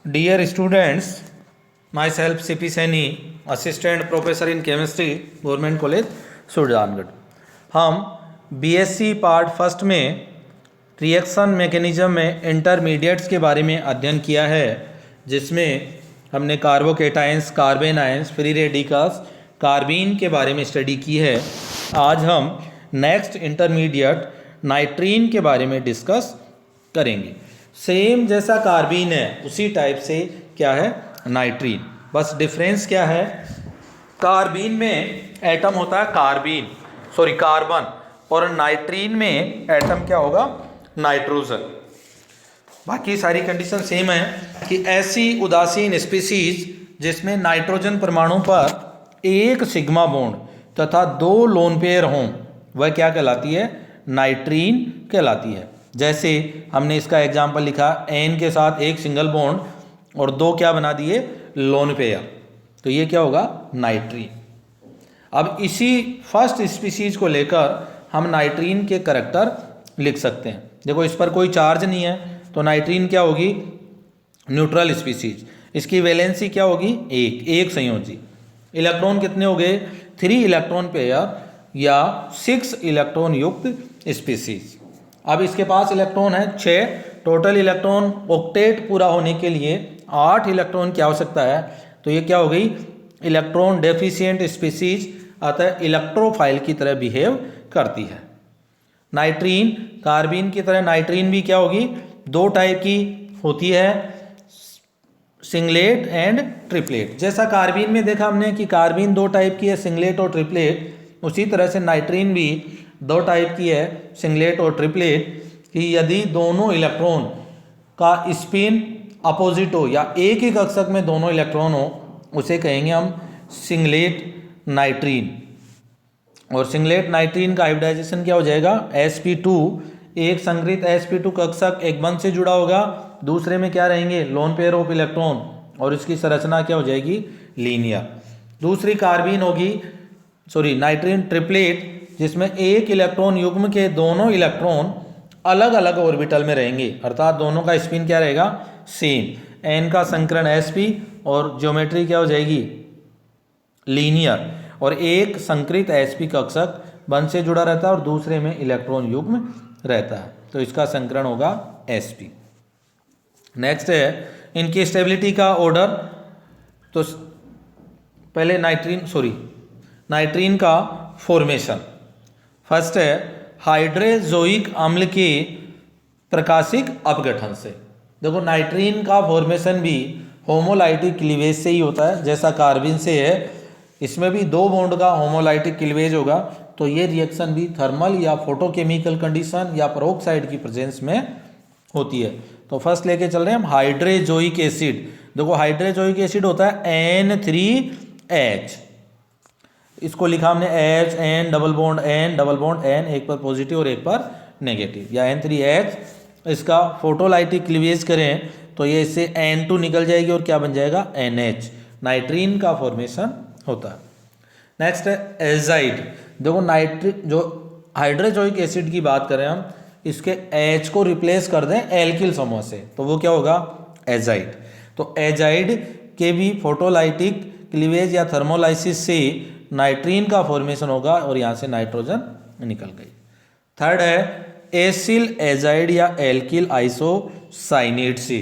Dear students, myself CP Saini, Assistant Professor in Chemistry, Government College, Sujangarh. हम BSc part first में reaction mechanism में intermediates के बारे में अध्ययन किया है, जिसमें हमने carbocations, carbon ions, free radicals, carbene के बारे में स्टडी की है। आज हम नेक्स्ट इंटरमीडिएट नाइट्रीन के बारे में डिस्कस करेंगे। सेम जैसा कार्बीन है उसी टाइप से क्या है नाइट्रीन, बस डिफरेंस क्या है, कार्बीन में एटम होता है कार्बन, और नाइट्रीन में एटम क्या होगा नाइट्रोजन। बाकी सारी कंडीशन सेम है कि ऐसी उदासीन स्पीसीज जिसमें नाइट्रोजन परमाणु पर एक सिग्मा बॉन्ड तथा दो लोन पेयर हों, वह क्या कहलाती है, नाइट्रीन कहलाती है। जैसे हमने इसका एग्जाम्पल लिखा, एन के साथ एक सिंगल बॉन्ड और दो क्या बना दिए लोन पेयर, तो ये क्या होगा नाइट्रीन। अब इसी फर्स्ट स्पीसीज को लेकर हम नाइट्रीन के करैक्टर लिख सकते हैं। देखो इस पर कोई चार्ज नहीं है तो नाइट्रीन क्या होगी न्यूट्रल स्पीसीज। इसकी वैलेंसी क्या होगी एक संयोजी। इलेक्ट्रॉन कितने हो गए 3 इलेक्ट्रॉन पेयर या 6 इलेक्ट्रॉन युक्त स्पीसीज। अब इसके पास इलेक्ट्रॉन है 6, टोटल इलेक्ट्रॉन ऑक्टेट पूरा होने के लिए 8 इलेक्ट्रॉन की आवश्यकता है, तो ये क्या हो गई इलेक्ट्रॉन डेफिशिएंट स्पीसीज, अतः इलेक्ट्रोफाइल की तरह बिहेव करती है। नाइट्रीन कार्बीन की तरह नाइट्रीन भी क्या होगी, दो टाइप की होती है, सिंगलेट एंड ट्रिपलेट। जैसा कार्बीन में देखा हमने कि कार्बीन दो टाइप की है, सिंगलेट और ट्रिपलेट, उसी तरह से नाइट्रीन भी दो टाइप की है, सिंगलेट और ट्रिपलेट। कि यदि दोनों इलेक्ट्रॉन का स्पिन अपोजिट हो या एक ही कक्षक में दोनों इलेक्ट्रॉन हो, उसे कहेंगे हम सिंगलेट नाइट्रीन। और सिंगलेट नाइट्रीन का हाइब्रिडाइजेशन क्या हो जाएगा sp2, एक संग्रहित sp2 कक्षक एक बंध से जुड़ा होगा, दूसरे में क्या रहेंगे लोन पेयर ऑफ इलेक्ट्रॉन, और इसकी संरचना क्या हो जाएगी लीनियर। दूसरी कार्बीन होगी नाइट्रीन ट्रिपलेट, जिसमें एक इलेक्ट्रॉन युग्म के दोनों इलेक्ट्रॉन अलग अलग ऑर्बिटल में रहेंगे, अर्थात दोनों का स्पिन क्या रहेगा सेम, एन का संकरण sp और ज्योमेट्री क्या हो जाएगी लीनियर, और एक संकृत sp कक्षक बंध से जुड़ा रहता है और दूसरे में इलेक्ट्रॉन युग्म रहता है, तो इसका संकरण होगा sp। नेक्स्ट है इनकी स्टेबिलिटी का ऑर्डर। तो पहले नाइट्रीन का फॉर्मेशन। फर्स्ट है हाइड्रोजोइक अम्ल के प्रकाशिक अपघटन से। देखो नाइट्रीन का फॉर्मेशन भी होमोलाइटिक क्लीवेज से ही होता है, जैसा कार्बन से है, इसमें भी दो बॉन्ड का होमोलाइटिक क्लीवेज होगा, तो ये रिएक्शन भी थर्मल या फोटोकेमिकल कंडीशन या पेरोक्साइड की प्रेजेंस में होती है। तो फर्स्ट लेके चल रहे हैं हम हाइड्रोजोइक एसिड। देखो हाइड्रोजोइक एसिड होता है N3H, इसको लिखा हमने H N double bond N, एक पर पॉजिटिव और एक पर नेगेटिव, या N3H। इसका फोटोलाइटिक क्लीवेज करें तो ये इससे N2 निकल जाएगी और क्या बन जाएगा NH, नाइट्रीन का फॉर्मेशन होता है। नेक्स्ट है एजाइड। देखो जो हाइड्रोजोइक एसिड की बात करें हम, इसके H को रिप्लेस कर दें एल्किल समूह से, तो वो क्या होगा एजाइड। तो एजाइड के भी फोटोलाइटिक क्लीवेज या थर्मोलाइसिस से नाइट्रीन का फॉर्मेशन होगा और यहाँ से नाइट्रोजन निकल गई। थर्ड है एसिल एजाइड या एल्किल आइसोसाइनेट से,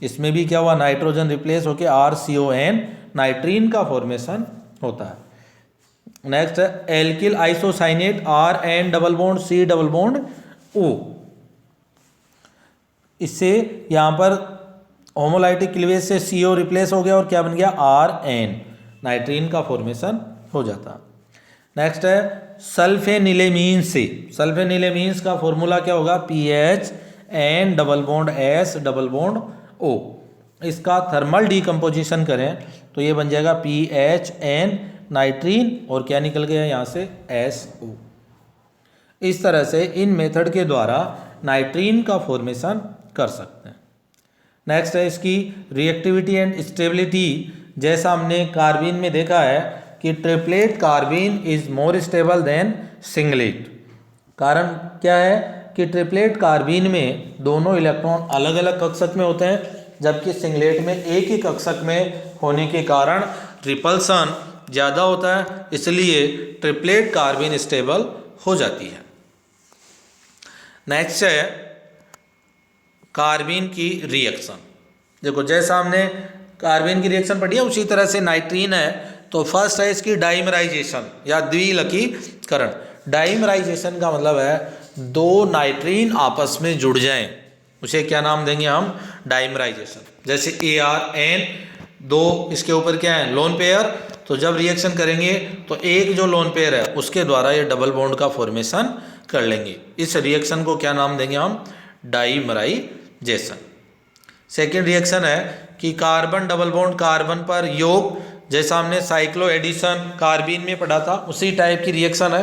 इसमें भी क्या हुआ नाइट्रोजन रिप्लेस होकर RCON, नाइट्रीन का फॉर्मेशन होता है। नेक्स्ट है alkyl isocyanate RN double bond C double bond O, इससे यहाँ पर होमोलाइटिक क्लीवेज से CO रिप्लेस हो गया और क्या बन गया RN, नाइट्रीन का फॉर्मेशन हो जाता। नेक्स्ट है सल्फेनिलेमीन से। सल्फेनिलेमीन्स का फॉर्मूला क्या होगा PHN double bond S double bond O। इसका थर्मल डीकम्पोजिशन करें तो ये बन जाएगा PHN नाइट्रीन, और क्या निकल गया यहाँ से SO। इस तरह से इन मेथड के द्वारा नाइट्रीन का फॉर्मेशन कर सकते हैं। नेक्स्ट है इसकी रिएक्टिविटी एंड स्टेबिलिटी। जैसा हमने कार्बीन में देखा है कि triplet carbene is more stable then singlet. कारण क्या है कि ट्रिपलेट कार्बीन में दोनों इलेक्ट्रॉन अलग अलग कक्षक में होते हैं, जबकि सिंगलेट में एक ही कक्षक में होने के कारण रिपल्सन ज़्यादा होता है, इसलिए ट्रिपलेट कार्बीन स्टेबल हो जाती है। नेक्स्ट है कार्बीन की रिएक्शन। देखो जैसा हमने कार्बीन की रिएक्शन पढ़ी है उसी तरह से नाइट्रीन है, तो फर्स्ट है इसकी डाइमराइजेशन या द्विलकीकरण। डाइमराइजेशन का मतलब है दो नाइट्रीन आपस में जुड़ जाएं, उसे क्या नाम देंगे हम, डाइमराइजेशन। जैसे ArN, दो इसके ऊपर क्या है, लोन पेयर, तो जब रिएक्शन करेंगे तो एक जो लोन पेयर है उसके द्वारा ये डबल बॉन्ड का फॉर्मेशन कर लेंगे। इस रिएक्शन को क्या नाम देंगे हम, डाइमराइजेशन। सेकेंड रिएक्शन है कि कार्बन डबल बॉन्ड कार्बन पर योग, जैसा हमने साइक्लो एडिशन कार्बीन में पढ़ा था उसी टाइप की रिएक्शन है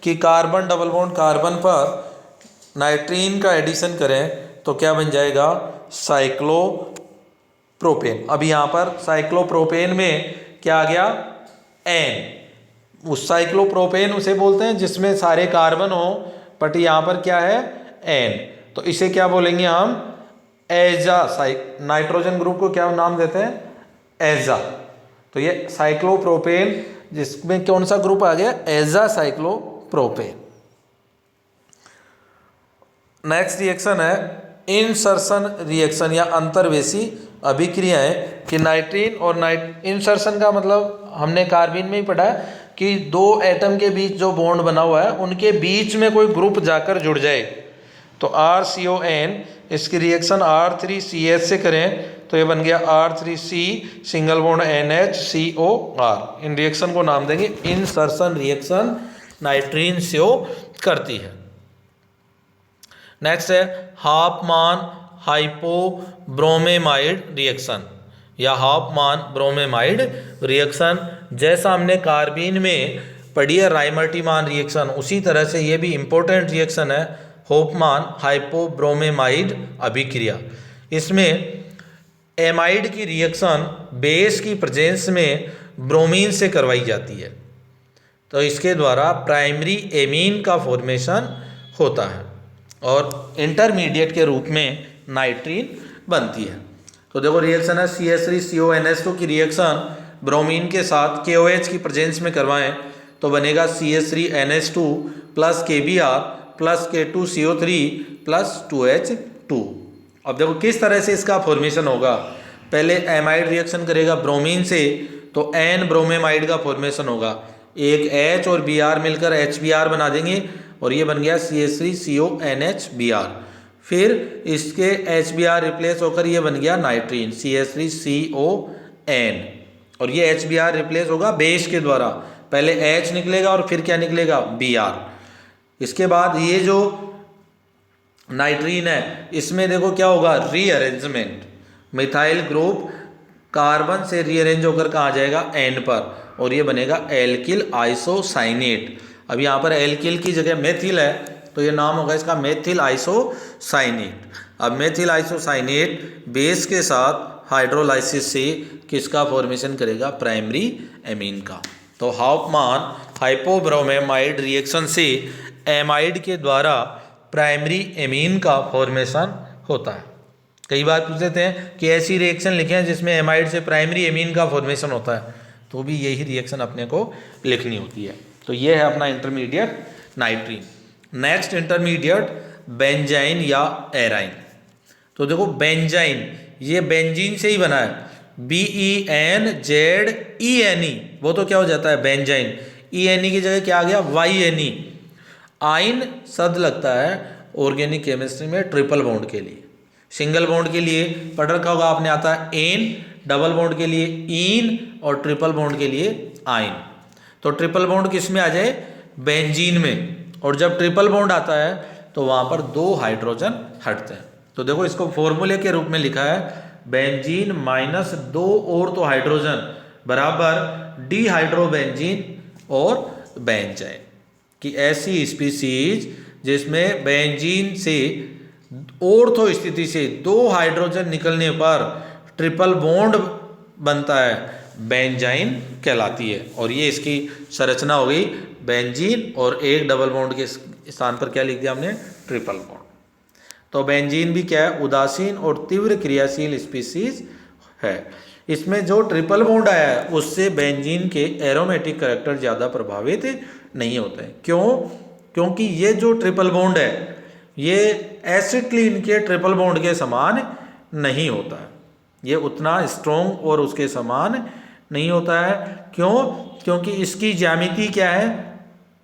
कि कार्बन डबल बॉन्ड कार्बन पर नाइट्रीन का एडिशन करें तो क्या बन जाएगा, साइक्लोप्रोपेन। अब यहाँ पर साइक्लोप्रोपेन में क्या आ गया, एन। उस साइक्लोप्रोपेन उसे बोलते हैं जिसमें सारे कार्बन हो, बट यहाँ पर क्या है, एन, तो इसे क्या बोलेंगे हम, एजा। नाइट्रोजन ग्रुप को क्या नाम देते हैं, एजा। तो ये साइक्लोप्रोपेन जिसमें कौन सा ग्रुप आ गया, एजा साइक्लोप्रोपेन। नेक्स्ट रिएक्शन है इंसर्शन रिएक्शन या अंतर्वेशी अभिक्रियाएं कि नाइट्रीन और इंसर्शन का मतलब हमने कार्बीन में ही पढ़ा है कि दो एटम के बीच जो बॉन्ड बना हुआ है उनके बीच में कोई ग्रुप जाकर जुड़ जाए। तो RCON इसकी रिएक्शन R3CH से करें तो ये बन गया R3C सिंगल बॉन्ड NHCOR। इन रिएक्शन को नाम देंगे इंसर्शन रिएक्शन, नाइट्रीन CO करती है। नेक्स्ट है हाफमान हाइपोब्रोमेमाइड रिएक्शन या हाफमान ब्रोमेमाइड रिएक्शन। जैसा हमने कार्बीन में पढ़ी है राइमर्टिमान रिएक्शन, उसी तरह से ये भी इंपॉर्टेंट रिएक्शन है होफमान हाइपोब्रोमेमाइड अभिक्रिया। इसमें एमाइड की रिएक्शन बेस की प्रेजेंस में ब्रोमीन से करवाई जाती है, तो इसके द्वारा प्राइमरी एमीन का फॉर्मेशन होता है और इंटरमीडिएट के रूप में नाइट्रीन बनती है। तो देखो रिएक्शन है CH3CONH2 की रिएक्शन ब्रोमीन के साथ KOH की प्रेजेंस में करवाएं तो बनेगा CH3NH2 plus KBr plus K2CO3 plus 2H2। अब देखो किस तरह से इसका फॉर्मेशन होगा, पहले एमाइड रिएक्शन करेगा ब्रोमीन से तो N ब्रोमेमाइड का फॉर्मेशन होगा, एक H और Br मिलकर HBr बना देंगे और ये बन गया CH3CONHBr। फिर इसके HBr रिप्लेस होकर ये बन गया नाइट्रीन CH3CON और ये HBr रिप्लेस होगा बेस के द्वारा, पहले H निकलेगा और फिर क्या निकलेगा, Br। इसके बाद ये जो नाइट्रीन है इसमें देखो क्या होगा, रीअरेंजमेंट, मिथाइल ग्रुप कार्बन से रीअरेंज होकर कहाँ जाएगा, N पर, और ये बनेगा एल्किल आइसोसाइनेट। अब यहाँ पर एल्किल की जगह मेथिल है तो ये नाम होगा इसका मेथिल आइसोसाइनेट। अब मेथिल आइसोसाइनेट बेस के साथ हाइड्रोलाइसिस से किसका फॉर्मेशन करेगा, प्राइमरी एमीन का। तो हाफमान हाइपोब्रोमेमाइड रिएक्शन से एमाइड के द्वारा प्राइमरी एमीन का फॉर्मेशन होता है। कई बार पूछ लेते हैं कि ऐसी रिएक्शन लिखे हैं जिसमें एमाइड से प्राइमरी एमीन का फॉर्मेशन होता है, तो भी यही रिएक्शन अपने को लिखनी होती है। तो ये है अपना इंटरमीडिएट नाइट्रीन। नेक्स्ट इंटरमीडिएट बेंजाइन या एराइन। तो देखो बेंजाइन ये बेंजीन से ही बना है, BENZENE, वो तो क्या हो जाता है बेंजाइन, ENE की जगह क्या आ गया, YNE। आइन शब्द लगता है ऑर्गेनिक केमिस्ट्री में ट्रिपल बॉन्ड के लिए, सिंगल बॉन्ड के लिए पढ़ रखा होगा आपने आता है एन, डबल बॉन्ड के लिए इन और ट्रिपल बॉन्ड के लिए आइन। तो ट्रिपल बॉन्ड किस में आ जाए, बेंजीन में, और जब ट्रिपल बॉन्ड आता है तो वहाँ पर दो हाइड्रोजन हटते हैं। तो देखो इसको फॉर्मूले के रूप में लिखा है बेंजीन माइनस दो और तो हाइड्रोजन बराबर डिहाइड्रोबेंजीन और बेंजाइन की ऐसी स्पीसीज जिसमें बेंजीन से ऑर्थो स्थिति से दो हाइड्रोजन निकलने पर ट्रिपल बॉन्ड बनता है, बेंजाइन कहलाती है। और ये इसकी संरचना हो गई बेंजीन और एक डबल बॉन्ड के स्थान पर क्या लिख दिया हमने, ट्रिपल बॉन्ड। तो बेंजीन भी क्या है, उदासीन और तीव्र क्रियाशील स्पीसीज है। इसमें जो ट्रिपल बॉन्ड आया है उससे बेंजीन के एरोमेटिक कैरेक्टर ज़्यादा प्रभावित नहीं होते हैं। क्यों? क्योंकि ये जो ट्रिपल बॉन्ड है ये एसिटिलीन के ट्रिपल बॉन्ड के समान नहीं होता है, ये उतना स्ट्रॉन्ग और उसके समान नहीं होता है। क्यों? क्योंकि इसकी ज्यामिति क्या है,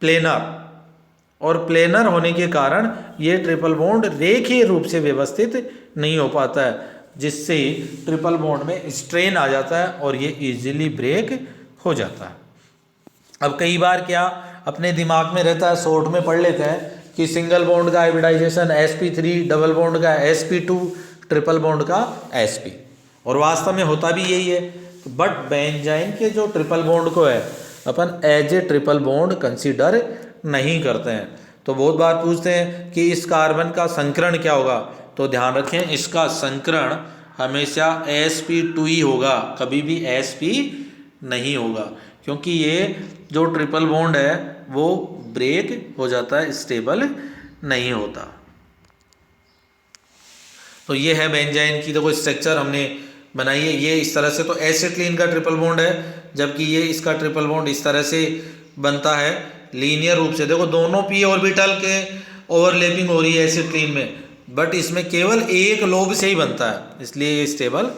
प्लेनर, और प्लेनर होने के कारण ये ट्रिपल बॉन्ड रेखीय रूप से व्यवस्थित नहीं हो पाता है, जिससे ट्रिपल बॉन्ड में स्ट्रेन आ जाता है और ये इजीली ब्रेक हो जाता है। अब कई बार क्या अपने दिमाग में रहता है, शॉर्ट में पढ़ लेते हैं कि सिंगल बॉन्ड का हाइब्रिडाइजेशन sp3, डबल बॉन्ड का sp2, ट्रिपल बॉन्ड का sp, और वास्तव में होता भी यही है। बट बेंजाइन के जो ट्रिपल बॉन्ड को है अपन as a triple bond consider नहीं करते हैं। तो बहुत बार पूछते हैं कि इस कार्बन का संकरण क्या होगा, तो ध्यान रखें इसका संकरण हमेशा sp2 ही होगा, कभी भी sp नहीं होगा, क्योंकि ये जो ट्रिपल बॉन्ड है वो ब्रेक हो जाता है, स्टेबल नहीं होता। तो ये है बेंजाइन की देखो स्ट्रक्चर हमने बनाई है। ये इस तरह से तो एसिटिलीन का ट्रिपल बॉन्ड है, जबकि ये इसका ट्रिपल बॉन्ड इस तरह से बनता है लीनियर रूप से। देखो दोनों p ऑर्बिटल के ओवरलैपिंग हो रही है एसिटिलीन में, बट इसमें केवल एक लोब से ही बनता है, इसलिए ये स्टेबल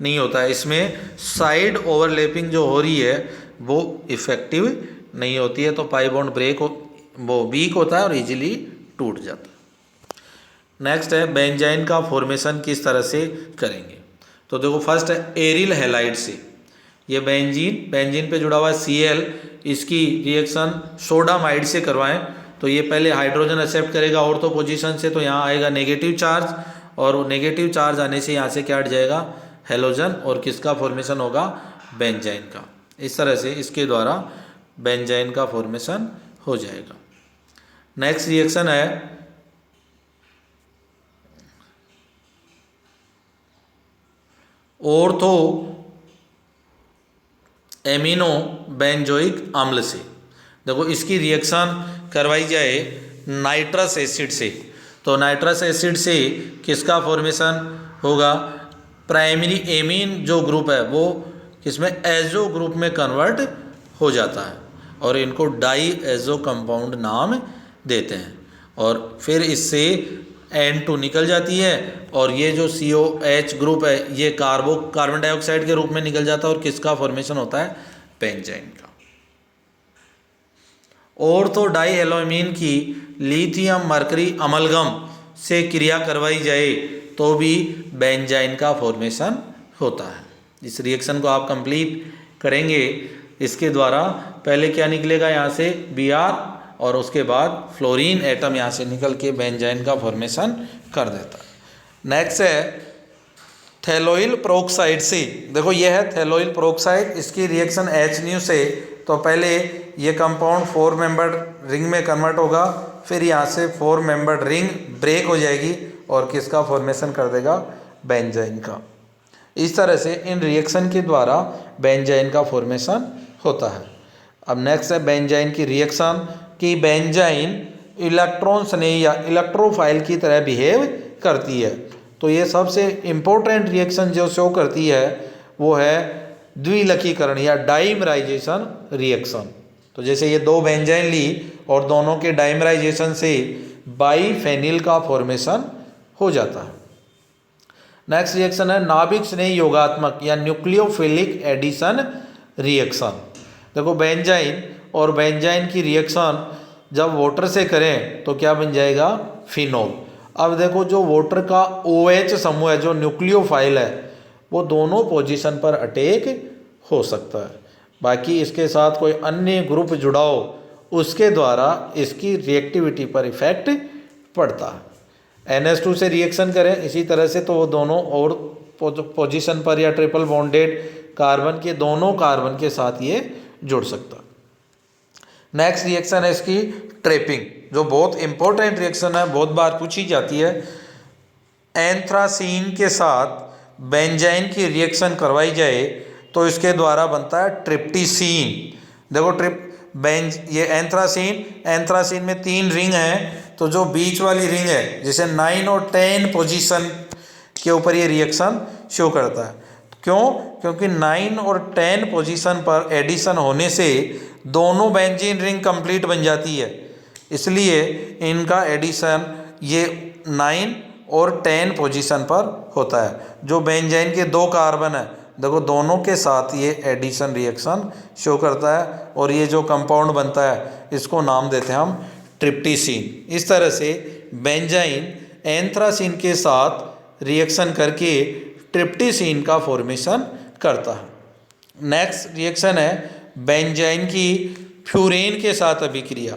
नहीं होता है। इसमें साइड ओवरलैपिंग जो हो रही है वो इफेक्टिव नहीं होती है, तो पाई बॉन्ड वो वीक होता है और इजीली टूट जाता है। नेक्स्ट है बेंजाइन का फॉर्मेशन किस तरह से करेंगे। तो देखो फर्स्ट है एरिल हैलाइड से, ये बेंजीन पे जुड़ा हुआ है Cl, इसकी रिएक्शन सोडामाइड से करवाएं तो ये पहले हाइड्रोजन एक्सेप्ट करेगा ऑर्थो पोजीशन से, तो यहाँ आएगा नेगेटिव चार्ज, और नेगेटिव चार्ज आने से यहाँ से क्या हट जाएगा, हेलोजन, और किसका फॉर्मेशन होगा, बेंजाइन का। इस तरह से इसके द्वारा बेंजाइन का फॉर्मेशन हो जाएगा। नेक्स्ट रिएक्शन है ऑर्थो एमिनो बेंजोइक अम्ल से। देखो इसकी रिएक्शन करवाई जाए नाइट्रस एसिड से, तो नाइट्रस एसिड से किसका फॉर्मेशन होगा, प्राइमरी एमीन जो ग्रुप है वो किसमें, एजो ग्रुप में कन्वर्ट हो जाता है, और इनको डाई एजो कंपाउंड नाम देते हैं। और फिर इससे N2 निकल जाती है, और ये जो COH ग्रुप है ये कार्बन डाइऑक्साइड के रूप में निकल जाता है, और किसका फॉर्मेशन होता है, बेंजाइन का। ऑर्थो डाई एलोमीन की लिथियम मरकरी अमलगम से क्रिया करवाई जाए तो भी बेंजाइन का फॉर्मेशन होता है। इस रिएक्शन को आप कंप्लीट करेंगे, इसके द्वारा पहले क्या निकलेगा यहाँ से Br, और उसके बाद फ्लोरीन एटम यहाँ से निकल के बेंजाइन का फॉर्मेशन कर देता है। नेक्स्ट है थैलोइल प्रोक्साइड से। देखो ये है थैलोइल प्रोक्साइड, इसकी रिएक्शन HNu से, तो पहले ये कंपाउंड 4 मेंबर्ड रिंग में कन्वर्ट होगा, फिर यहाँ से 4 मेंबर्ड रिंग ब्रेक हो जाएगी और किसका फॉर्मेशन कर देगा, बेंजाइन का। इस तरह से इन रिएक्शन के द्वारा बेंजाइन का फॉर्मेशन होता है। अब नेक्स्ट है बेंजाइन की रिएक्शन कि बेंजाइन इलेक्ट्रॉन स्नेही या इलेक्ट्रोफाइल की तरह बिहेव करती है। तो ये सबसे इम्पोर्टेंट रिएक्शन जो शो करती है वो है द्विलकीकरण या डाइमराइजेशन रिएक्शन। तो जैसे ये 2 बेंजाइन ली और दोनों के डाइमराइजेशन से बाईफेनिल का फॉर्मेशन हो जाता है। नेक्स्ट रिएक्शन है नाभिक स्नेही योगात्मक या न्यूक्लियोफिलिक एडिशन रिएक्शन। देखो बेंजाइन और बेंजाइन की रिएक्शन जब वाटर से करें तो क्या बन जाएगा, फिनोल। अब देखो जो वाटर का OH समूह है जो न्यूक्लियोफाइल है वो दोनों पोजीशन पर अटैक हो सकता है, बाकी इसके साथ कोई अन्य ग्रुप जुड़ा हो उसके द्वारा इसकी रिएक्टिविटी पर इफेक्ट पड़ता है। NH2 से रिएक्शन करें इसी तरह से तो वो दोनों और पोजीशन पर या ट्रिपल बॉन्डेड कार्बन के दोनों कार्बन के साथ ये जुड़ सकता है। नेक्स्ट रिएक्शन है इसकी ट्रैपिंग, जो बहुत इंपॉर्टेंट रिएक्शन है, बहुत बार पूछी जाती है। एंथ्रासीन के साथ बेंजाइन की रिएक्शन करवाई जाए तो इसके द्वारा बनता है ट्रिप्टीसीन। देखो ये एंथ्रासीन में 3 रिंग हैं तो जो बीच वाली रिंग है जैसे 9 और 10 पोजीशन के ऊपर ये रिएक्शन शो करता है। क्यों? क्योंकि 9 और 10 पोजीशन पर एडिशन होने से दोनों बेंजीन रिंग कंप्लीट बन जाती है, इसलिए इनका एडिशन ये 9 और 10 पोजीशन पर होता है। जो बेंजीन के 2 कार्बन है देखो, दोनों के साथ ये एडिशन रिएक्शन शो करता है और ये जो कंपाउंड बनता है इसको नाम देते हैं हम ट्रिप्टीसीन। इस तरह से बेंजीन एंथ्रासीन के साथ रिएक्शन करके ट्रिप्टीसीन का फॉर्मेशन करता है। नेक्स्ट रिएक्शन है बेंजीन की फ्यूरेन के साथ अभिक्रिया।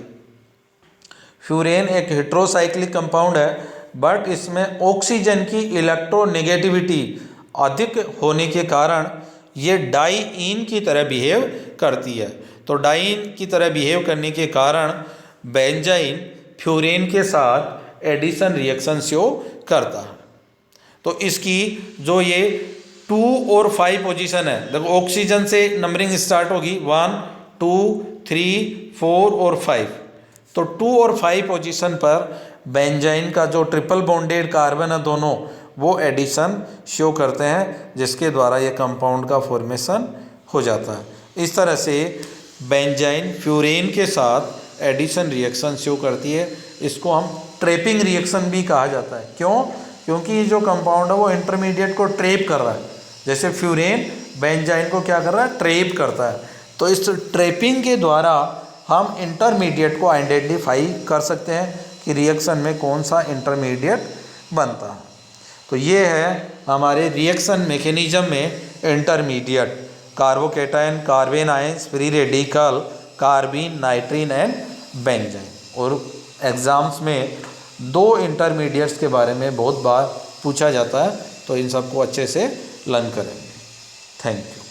फ्यूरेन एक हेट्रोसाइक्लिक कंपाउंड है, बट इसमें ऑक्सीजन की इलेक्ट्रोनेगेटिविटी अधिक होने के कारण ये डाईइन की तरह बिहेव करती है। तो डाईइन की तरह बिहेव करने के कारण बेंजीन फ्यूरेन के साथ एडिशन रिएक्शन शो करता है। तो इसकी जो ये 2 और 5 पोजीशन है, देखो ऑक्सीजन से नंबरिंग स्टार्ट होगी 1 2 3 4 और 5। तो 2 और 5 पोजीशन पर बेंजीन का जो ट्रिपल बॉन्डेड कार्बन है दोनों, वो एडिशन शो करते हैं, जिसके द्वारा ये कंपाउंड का फॉर्मेशन हो जाता है। इस तरह से बेंजीन फ्यूरेन के साथ एडिशन रिएक्शन शो करती है। इसको हम ट्रैपिंग रिएक्शन भी कहा जाता है। क्यों? क्योंकि ये जो कंपाउंड है वो इंटरमीडिएट को ट्रैप कर रहा है, जैसे फ्यूरेन बेंजीन को क्या कर रहा है, ट्रैप करता है। तो इस ट्रैपिंग के द्वारा हम इंटरमीडिएट को आइडेंटिफाई कर सकते हैं कि रिएक्शन में कौन सा इंटरमीडिएट बनता है। तो ये है हमारे रिएक्शन मैकेनिज्म में intermediate, carbocation, carbene ions, free radical, carbene, नाइट्रीन and benzene. और एग्ज़ाम्स में 2 इंटरमीडिएट्स के बारे में बहुत बार पूछा जाता है, तो इन सबको अच्छे से लर्न करेंगे। Thank you.